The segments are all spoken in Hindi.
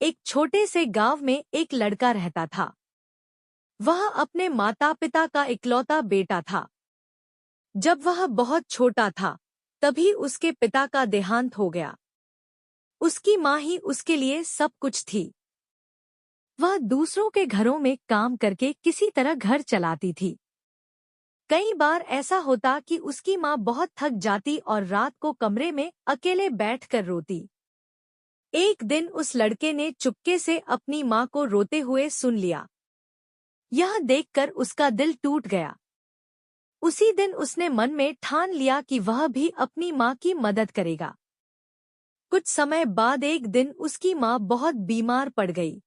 एक छोटे से गांव में एक लड़का रहता था। वह अपने माता पिता का इकलौता बेटा था। जब वह बहुत छोटा था तभी उसके पिता का देहांत हो गया। उसकी माँ ही उसके लिए सब कुछ थी। वह दूसरों के घरों में काम करके किसी तरह घर चलाती थी। कई बार ऐसा होता कि उसकी माँ बहुत थक जाती और रात को कमरे में अकेले बैठकर रोती। एक दिन उस लड़के ने चुपके से अपनी माँ को रोते हुए सुन लिया। यह देखकर उसका दिल टूट गया। उसी दिन उसने मन में ठान लिया कि वह भी अपनी माँ की मदद करेगा। कुछ समय बाद एक दिन उसकी माँ बहुत बीमार पड़ गई।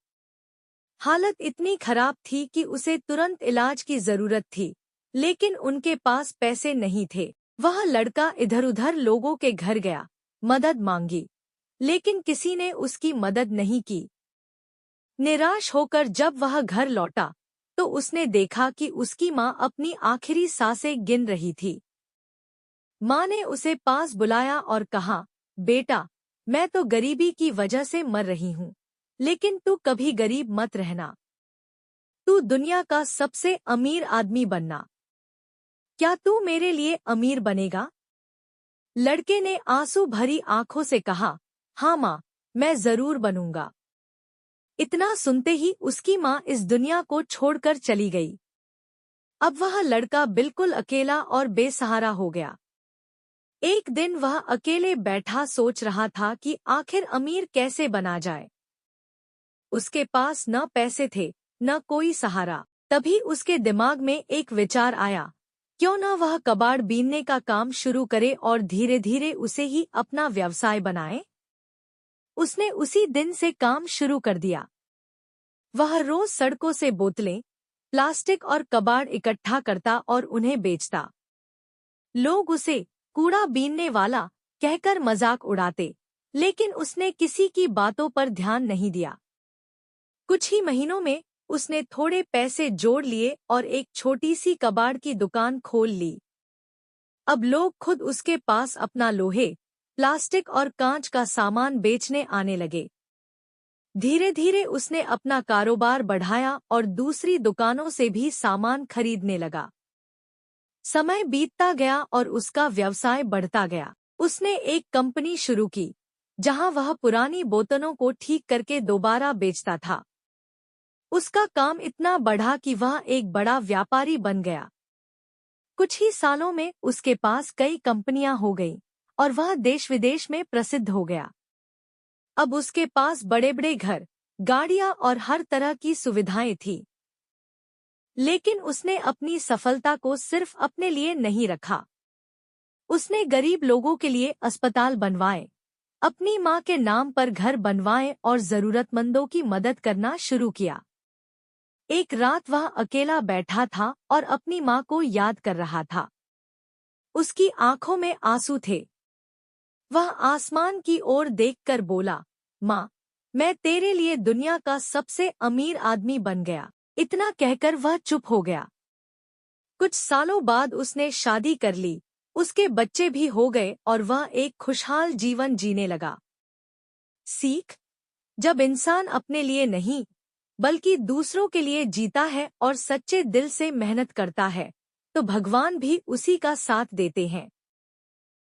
हालत इतनी खराब थी कि उसे तुरंत इलाज की जरूरत थी, लेकिन उनके पास पैसे नहीं थे। वह लड़का इधर-उधर लोगों के घर गया, मदद मांगी, लेकिन किसी ने उसकी मदद नहीं की। निराश होकर जब वह घर लौटा तो उसने देखा कि उसकी माँ अपनी आखिरी सांसें गिन रही थी। माँ ने उसे पास बुलाया और कहा, बेटा, मैं तो गरीबी की वजह से मर रही हूँ, लेकिन तू कभी गरीब मत रहना। तू दुनिया का सबसे अमीर आदमी बनना। क्या तू मेरे लिए अमीर बनेगा? लड़के ने आंसू भरी आंखों से कहा, हाँ माँ, मैं जरूर बनूंगा। इतना सुनते ही उसकी माँ इस दुनिया को छोड़कर चली गई। अब वह लड़का बिल्कुल अकेला और बेसहारा हो गया। एक दिन वह अकेले बैठा सोच रहा था कि आखिर अमीर कैसे बना जाए। उसके पास न पैसे थे, न कोई सहारा। तभी उसके दिमाग में एक विचार आया, क्यों न वह कबाड़ बीनने का काम शुरू करे और धीरे धीरे उसे ही अपना व्यवसाय बनाए। उसने उसी दिन से काम शुरू कर दिया। वह रोज सड़कों से बोतलें, प्लास्टिक और कबाड़ इकट्ठा करता और उन्हें बेचता। लोग उसे कूड़ा बीनने वाला कहकर मजाक उड़ाते, लेकिन उसने किसी की बातों पर ध्यान नहीं दिया। कुछ ही महीनों में उसने थोड़े पैसे जोड़ लिए और एक छोटी सी कबाड़ की दुकान खोल ली। अब लोग खुद उसके पास अपना लोहे, प्लास्टिक और कांच का सामान बेचने आने लगे। धीरे धीरे उसने अपना कारोबार बढ़ाया और दूसरी दुकानों से भी सामान खरीदने लगा। समय बीतता गया और उसका व्यवसाय बढ़ता गया। उसने एक कंपनी शुरू की, जहां वह पुरानी बोतलों को ठीक करके दोबारा बेचता था। उसका काम इतना बढ़ा कि वह एक बड़ा व्यापारी बन गया। कुछ ही सालों में उसके पास कई कंपनियां हो गईं और वह देश विदेश में प्रसिद्ध हो गया। अब उसके पास बड़े-बड़े घर, गाड़ियां और हर तरह की सुविधाएं थी। लेकिन उसने अपनी सफलता को सिर्फ अपने लिए नहीं रखा। उसने गरीब लोगों के लिए अस्पताल बनवाए, अपनी माँ के नाम पर घर बनवाए और जरूरतमंदों की मदद करना शुरू किया। एक रात वह अकेला बैठा था और अपनी माँ को याद कर रहा था। उसकी आंखों में आंसू थे। वह आसमान की ओर देखकर बोला, माँ, मैं तेरे लिए दुनिया का सबसे अमीर आदमी बन गया। इतना कहकर वह चुप हो गया। कुछ सालों बाद उसने शादी कर ली, उसके बच्चे भी हो गए और वह एक खुशहाल जीवन जीने लगा। सीख: जब इंसान अपने लिए नहीं बल्कि दूसरों के लिए जीता है और सच्चे दिल से मेहनत करता है, तो भगवान भी उसी का साथ देते हैं।